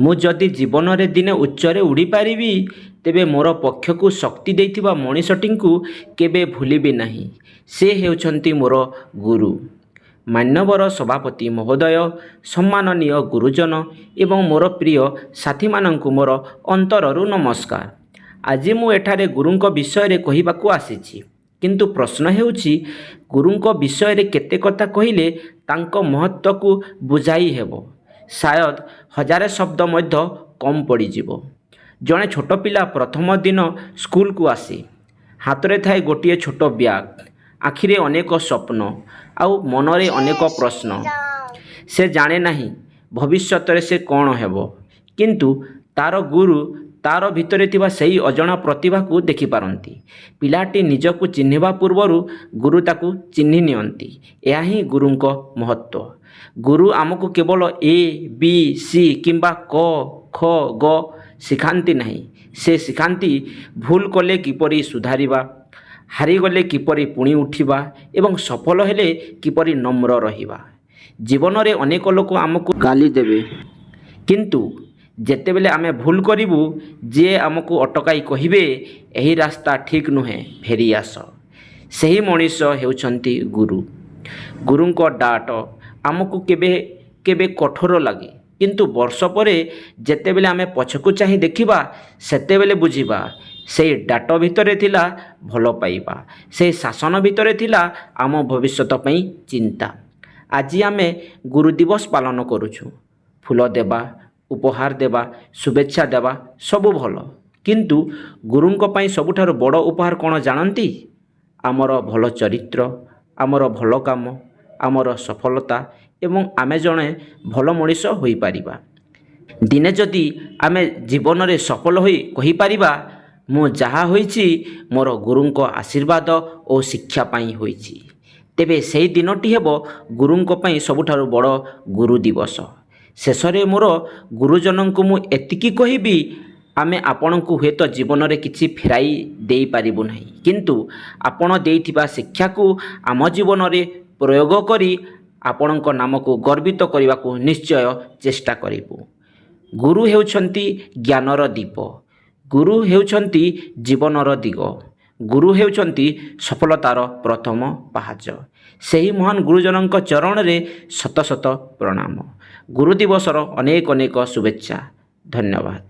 ମୁଁ ଯଦି ଜୀବନରେ ଦିନେ ଉଚ୍ଚରେ ଉଡ଼ିପାରିବି ତେବେ ମୋର ପକ୍ଷକୁ ଶକ୍ତି ଦେଇଥିବା ମଣିଷଟିଙ୍କୁ କେବେ ଭୁଲିବି ନାହିଁ। ସେ ହେଉଛନ୍ତି ମୋର ଗୁରୁ। ମାନ୍ୟବର ସଭାପତି ମହୋଦୟ, ସମ୍ମାନନୀୟ ଗୁରୁଜନ ଏବଂ ମୋର ପ୍ରିୟ ସାଥୀମାନଙ୍କୁ ମୋର ଅନ୍ତରରୁ ନମସ୍କାର। ଆଜି ମୁଁ ଏଠାରେ ଗୁରୁଙ୍କ ବିଷୟରେ କହିବାକୁ ଆସିଛି। କିନ୍ତୁ ପ୍ରଶ୍ନ ହେଉଛି, ଗୁରୁଙ୍କ ବିଷୟରେ କେତେ କଥା କହିଲେ ତାଙ୍କ ମହତ୍ତ୍ୱକୁ ବୁଝାଇ ହେବ? ସାୟଦ ହଜାରେ ଶବ୍ଦ ମଧ୍ୟ କମ୍ ପଡ଼ିଯିବ। ଜଣେ ଛୋଟ ପିଲା ପ୍ରଥମ ଦିନ ସ୍କୁଲକୁ ଆସେ। ହାତରେ ଥାଏ ଗୋଟିଏ ଛୋଟ ବ୍ୟାଗ୍, ଆଖିରେ ଅନେକ ସ୍ୱପ୍ନ ଆଉ ମନରେ ଅନେକ ପ୍ରଶ୍ନ। ସେ ଜାଣେ ନାହିଁ ଭବିଷ୍ୟତରେ ସେ କ'ଣ ହେବ, କିନ୍ତୁ ତା'ର ଗୁରୁ ତା'ର ଭିତରେ ଥିବା ସେହି ଅଜଣା ପ୍ରତିଭାକୁ ଦେଖିପାରନ୍ତି। ପିଲାଟି ନିଜକୁ ଚିହ୍ନିବା ପୂର୍ବରୁ ଗୁରୁ ତାକୁ ଚିହ୍ନି ନିଅନ୍ତି। ଏହା ହିଁ ଗୁରୁଙ୍କ ମହତ୍ତ୍ୱ। ଗୁରୁ ଆମକୁ କେବଳ ଏ, ବି, ସି କିମ୍ବା କ, ଖ, ଗ ଶିଖାନ୍ତି ନାହିଁ। ସେ ଶିଖାନ୍ତି ଭୁଲ କଲେ କିପରି ସୁଧାରିବା, ହାରିଗଲେ କିପରି ପୁଣି ଉଠିବା ଏବଂ ସଫଳ ହେଲେ କିପରି ନମ୍ର ରହିବା। ଜୀବନରେ ଅନେକ ଲୋକ ଆମକୁ ଗାଳି ଦେବେ, କିନ୍ତୁ ଯେତେବେଳେ ଆମେ ଭୁଲ କରିବୁ, ଯିଏ ଆମକୁ ଅଟକାଇ କହିବେ, ଏହି ରାସ୍ତା ଠିକ୍ ନୁହେଁ, ଫେରି ଆସ। ସେହି ମଣିଷ ହେଉଛନ୍ତି ଗୁରୁ। ଗୁରୁଙ୍କ ଡାଟ ଆମକୁ କେବେ କେବେ କଠୋର ଲାଗେ, କିନ୍ତୁ ବର୍ଷ ପରେ ଯେତେବେଳେ ଆମେ ପଛକୁ ଚାହିଁ ଦେଖିବା, ସେତେବେଳେ ବୁଝିବା ସେହି ଡାଟ ଭିତରେ ଥିଲା ଭଲ ପାଇବା, ସେହି ଶାସନ ଭିତରେ ଥିଲା ଆମ ଭବିଷ୍ୟତ ପାଇଁ ଚିନ୍ତା। ଆଜି ଆମେ ଗୁରୁ ଦିବସ ପାଳନ କରୁଛୁ। ଫୁଲ ଦେବା, ଉପହାର ଦେବା, ଶୁଭେଚ୍ଛା ଦେବା ସବୁ ଭଲ, କିନ୍ତୁ ଗୁରୁଙ୍କ ପାଇଁ ସବୁଠାରୁ ବଡ଼ ଉପହାର କ'ଣ ଜାଣନ୍ତି? ଆମର ଭଲ ଚରିତ୍ର, ଆମର ଭଲ କାମ, ଆମର ସଫଳତା ଏବଂ ଆମେ ଜଣେ ଭଲ ମଣିଷ ହୋଇପାରିବା। ଦିନେ ଯଦି ଆମେ ଜୀବନରେ ସଫଳ ହୋଇ କହିପାରିବା, ମୁଁ ଯାହା ହୋଇଛି ମୋର ଗୁରୁଙ୍କ ଆଶୀର୍ବାଦ ଓ ଶିକ୍ଷା ପାଇଁ ହୋଇଛି, ତେବେ ସେହି ଦିନଟି ହେବ ଗୁରୁଙ୍କ ପାଇଁ ସବୁଠାରୁ ବଡ଼ ଗୁରୁ ଦିବସ। ଶେଷରେ ମୋର ଗୁରୁଜନଙ୍କୁ ମୁଁ ଏତିକି କହିବି, ଆମେ ଆପଣଙ୍କୁ ହୁଏତ ଜୀବନରେ କିଛି ଫେରାଇ ଦେଇପାରିବୁ ନାହିଁ, କିନ୍ତୁ ଆପଣ ଦେଇଥିବା ଶିକ୍ଷାକୁ ଆମ ଜୀବନରେ ପ୍ରୟୋଗ କରି ଆପଣଙ୍କ ନାମକୁ ଗର୍ବିତ କରିବାକୁ ନିଶ୍ଚୟ ଚେଷ୍ଟା କରିବୁ। ଗୁରୁ ହେଉଛନ୍ତି ଜ୍ଞାନର ଦୀପ। ଗୁରୁ ହେଉଛନ୍ତି ଜୀବନର ଦିଗ। ଗୁରୁ ହେଉଛନ୍ତି ସଫଳତାର ପ୍ରଥମ ପାହାଚ। ସେହି ମହାନ ଗୁରୁଜନଙ୍କ ଚରଣରେ ଶତ ଶତ ପ୍ରଣାମ। ଗୁରୁ ଦିବସର ଅନେକ ଅନେକ ଶୁଭେଚ୍ଛା। ଧନ୍ୟବାଦ।